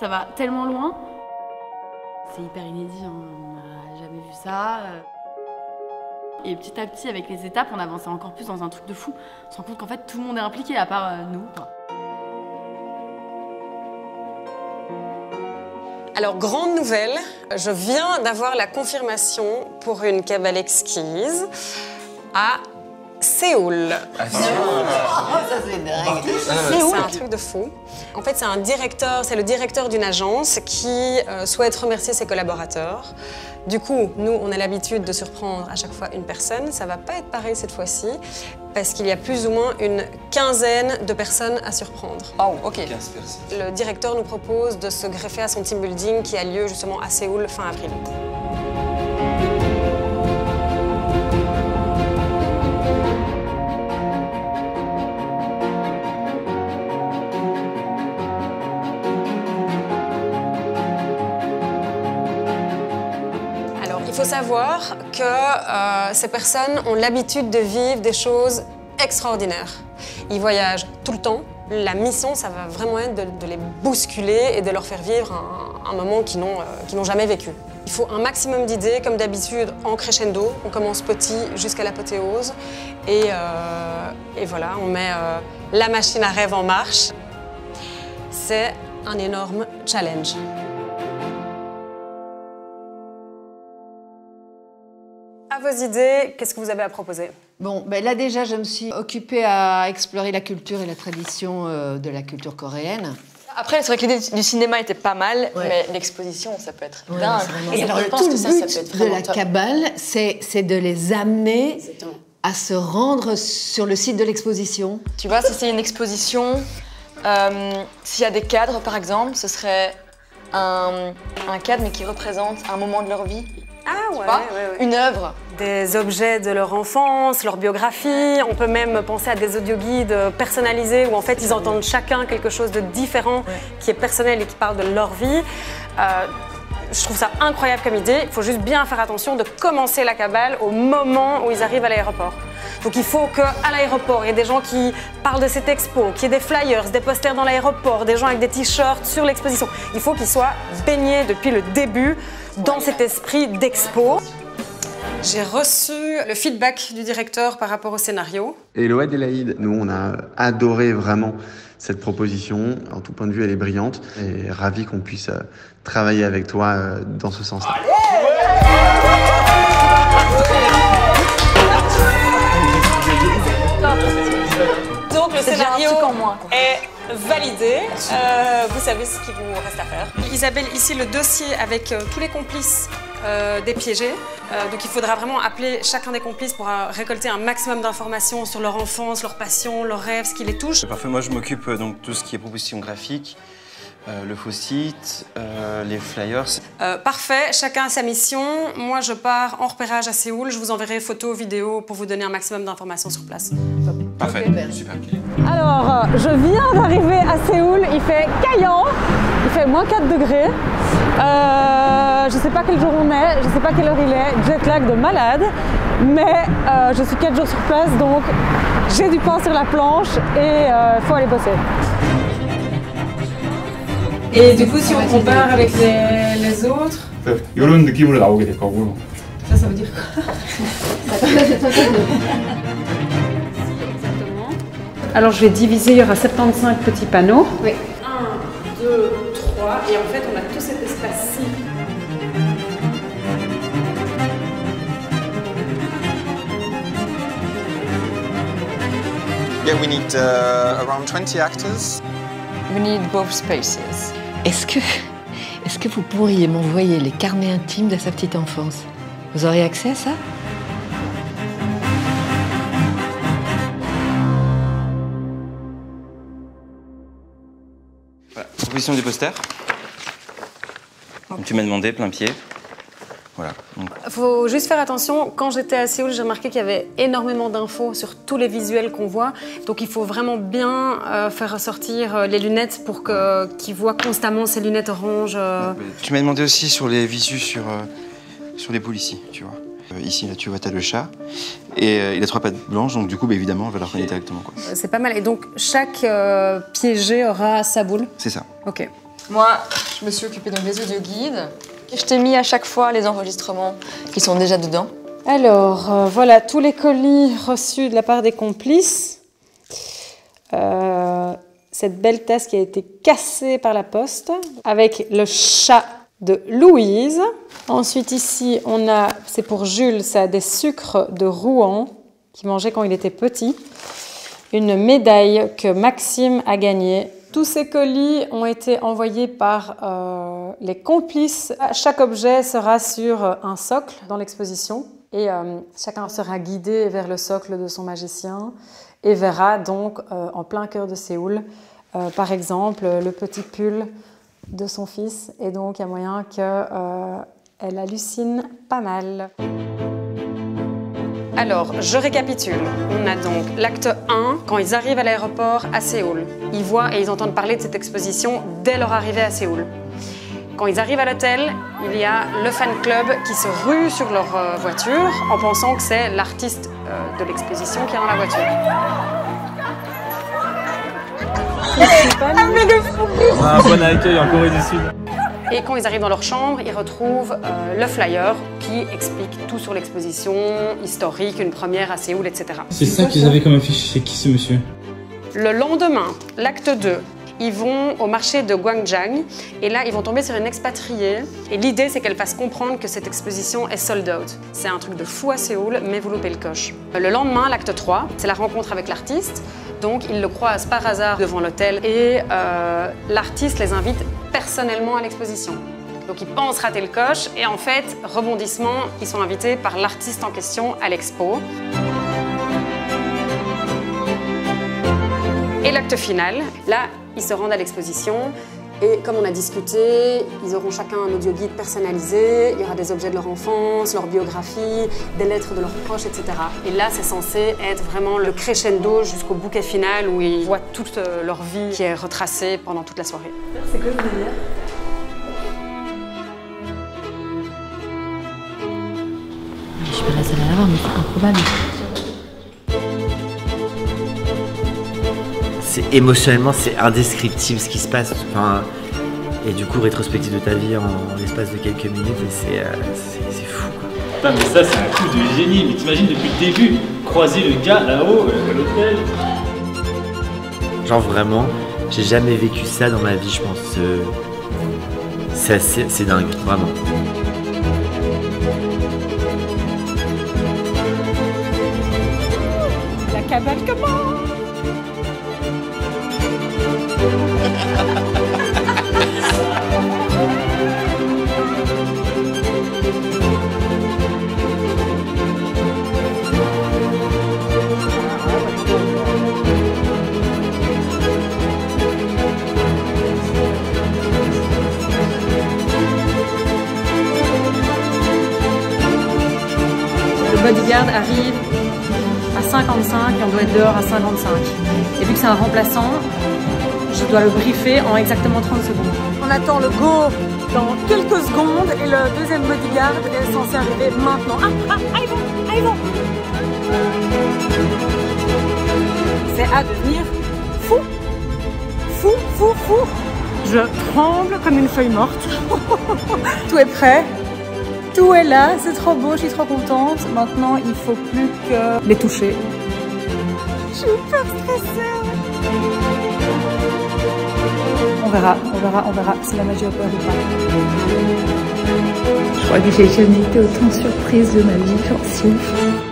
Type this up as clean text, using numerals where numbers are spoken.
Ça va tellement loin. C'est hyper inédit, hein. On n'a jamais vu ça. Et petit à petit, avec les étapes, on avançait encore plus dans un truc de fou. On se rend compte qu'en fait, tout le monde est impliqué, à part nous, quoi. Alors, grande nouvelle, je viens d'avoir la confirmation pour une cabale exquise à Séoul. Ah, Séoul. Ça c'est dingue. C'est un truc de fou. En fait, c'est le directeur d'une agence qui souhaite remercier ses collaborateurs. Du coup, nous, on a l'habitude de surprendre à chaque fois une personne. Ça va pas être pareil cette fois-ci, parce qu'il y a plus ou moins une quinzaine de personnes à surprendre. Oh, ok. 15 personnes. Le directeur nous propose de se greffer à son team building qui a lieu justement à Séoul fin avril. Il faut savoir que ces personnes ont l'habitude de vivre des choses extraordinaires. Ils voyagent tout le temps. La mission, ça va vraiment être de les bousculer et de leur faire vivre un moment qu'ils n'ont jamais vécu. Il faut un maximum d'idées, comme d'habitude, en crescendo. On commence petit jusqu'à l'apothéose. Et voilà, on met la machine à rêve en marche. C'est un énorme challenge. À vos idées, qu'est-ce que vous avez à proposer? Bon, ben là déjà, je me suis occupée à explorer la culture et la tradition de la culture coréenne. Après, c'est vrai que l'idée du cinéma était pas mal, mais l'exposition, ça peut être dingue. Et alors, tout le but de la cabale, c'est de les amener à se rendre sur le site de l'exposition. Tu vois, si c'est une exposition, s'il y a des cadres, par exemple, ce serait un cadre, mais qui représente un moment de leur vie. Ah ouais, une œuvre. Des objets de leur enfance, leur biographie. On peut même penser à des audioguides personnalisés où en fait ils entendent chacun quelque chose de différent qui est personnel et qui parle de leur vie. Je trouve ça incroyable comme idée. Il faut juste bien faire attention de commencer la cabale au moment où ils arrivent à l'aéroport. Donc il faut qu'à l'aéroport, il y ait des gens qui parlent de cette expo, qu'il y ait des flyers, des posters dans l'aéroport, des gens avec des t-shirts sur l'exposition. Il faut qu'ils soient baignés depuis le début dans cet esprit d'expo. J'ai reçu le feedback du directeur par rapport au scénario. Hello Adélaïde, nous on a adoré vraiment cette proposition. En tout point de vue, elle est brillante et ravi qu'on puisse travailler avec toi dans ce sens-là. Donc le scénario est validé. Vous savez ce qu'il vous reste à faire. Isabelle, ici le dossier avec tous les complices des piégés. Donc il faudra vraiment appeler chacun des complices pour récolter un maximum d'informations sur leur enfance, leur passion, leurs rêves, ce qui les touche. Parfait, moi je m'occupe donc de tout ce qui est proposition graphique, le faux site, les flyers. Parfait, chacun a sa mission. Moi je pars en repérage à Séoul. Je vous enverrai photos, vidéos pour vous donner un maximum d'informations sur place. Parfait, super. Alors, je viens d'arriver à Séoul, il fait caillant, il fait moins 4 degrés. Je ne sais pas quel jour on est, je ne sais pas quelle heure il est, jet lag de malade, mais je suis 4 jours sur place, donc j'ai du pain sur la planche et il faut aller bosser. Et du coup, si on compare avec les autres... 이런 느낌으로 나오게 될 거고요. Ça veut dire quoi? Alors je vais diviser, il y aura 75 petits panneaux. Oui. 1, 2, 3, et en fait on a tout cet espace-ci. Yeah, we need around 20 actors. We need both spaces. Est-ce que vous pourriez m'envoyer les carnets intimes de sa petite enfance? Vous auriez accès à ça? Voilà, proposition des posters. Comme tu m'as demandé, plein pied. Voilà. Faut juste faire attention, quand j'étais à Séoul, j'ai remarqué qu'il y avait énormément d'infos sur tous les visuels qu'on voit. Donc il faut vraiment bien faire ressortir les lunettes pour qu'ils voient constamment ces lunettes oranges. Tu m'as demandé aussi sur les visus sur les poules ici, tu vois. Ici, là, tu vois, t'as le chat. Et il a 3 pattes blanches, donc du coup, bah, évidemment, on va le reconnaître directement, quoi. C'est pas mal. Et donc, chaque piégé aura sa boule? C'est ça. Ok. Moi, Je me suis occupée donc des audioguides. Et je t'ai mis à chaque fois les enregistrements qui sont déjà dedans. Alors, voilà tous les colis reçus de la part des complices. Cette belle tasse qui a été cassée par la poste, avec le chat de Louise. Ensuite, ici, on a, c'est pour Jules, ça a des sucres de Rouen, qu'il mangeait quand il était petit. Une médaille que Maxime a gagnée. Tous ces colis ont été envoyés par les complices. Chaque objet sera sur un socle dans l'exposition et chacun sera guidé vers le socle de son magicien et verra donc en plein cœur de Séoul, par exemple, le petit pull de son fils. Et donc, il y a moyen qu'elle hallucine pas mal. Alors, je récapitule. On a donc l'acte 1, quand ils arrivent à l'aéroport à Séoul. Ils voient et ils entendent parler de cette exposition dès leur arrivée à Séoul. Quand ils arrivent à l'hôtel, il y a le fan club qui se rue sur leur voiture en pensant que c'est l'artiste de l'exposition qui est dans la voiture. On a un bon accueil en Corée du Sud. Et quand ils arrivent dans leur chambre, ils retrouvent le flyer qui explique tout sur l'exposition, historique, une première à Séoul, etc. C'est ça qu'ils avaient comme affiche. C'est qui ce monsieur? Le lendemain, l'acte 2, ils vont au marché de Gwangjang et là, ils vont tomber sur une expatriée. Et l'idée, c'est qu'elle fasse comprendre que cette exposition est sold out. C'est un truc de fou à Séoul, mais vous loupez le coche. Le lendemain, l'acte 3, c'est la rencontre avec l'artiste. Donc, ils le croisent par hasard devant l'hôtel et l'artiste les invite personnellement à l'exposition. Donc, ils pensent rater le coche et en fait, rebondissement, ils sont invités par l'artiste en question à l'expo. Et l'acte final, là, ils se rendent à l'exposition et comme on a discuté, ils auront chacun un audio-guide personnalisé, il y aura des objets de leur enfance, leur biographie, des lettres de leurs proches, etc. Et là, c'est censé être vraiment le crescendo jusqu'au bouquet final où ils voient toute leur vie qui est retracée pendant toute la soirée. C'est quoi ce délire? Je suis pas la seule à l'avoir, mais c'est improbable. Émotionnellement, c'est indescriptible ce qui se passe. Enfin, et du coup, rétrospective de ta vie en l'espace de quelques minutes, c'est fou. Putain, mais ça, c'est un coup de génie. Mais t'imagines depuis le début, croiser le gars là-haut, à l'hôtel. Genre vraiment, j'ai jamais vécu ça dans ma vie, je pense. C'est dingue, vraiment. La cabale commence. Le bodyguard arrive à 55 et on doit être dehors à 55. Et vu que c'est un remplaçant, je dois le briefer en exactement 30 secondes. On attend le go dans quelques secondes et le deuxième bodyguard est censé arriver maintenant. Ils vont. C'est à devenir fou. Je tremble comme une feuille morte. Tout est prêt. Tout est là, c'est trop beau, je suis trop contente. Maintenant, il faut plus que les toucher. Je suis hyper stressée. On verra si la magie opère ou pas. Je crois que j'ai jamais été autant surprise de ma vie, genre c'est ouf.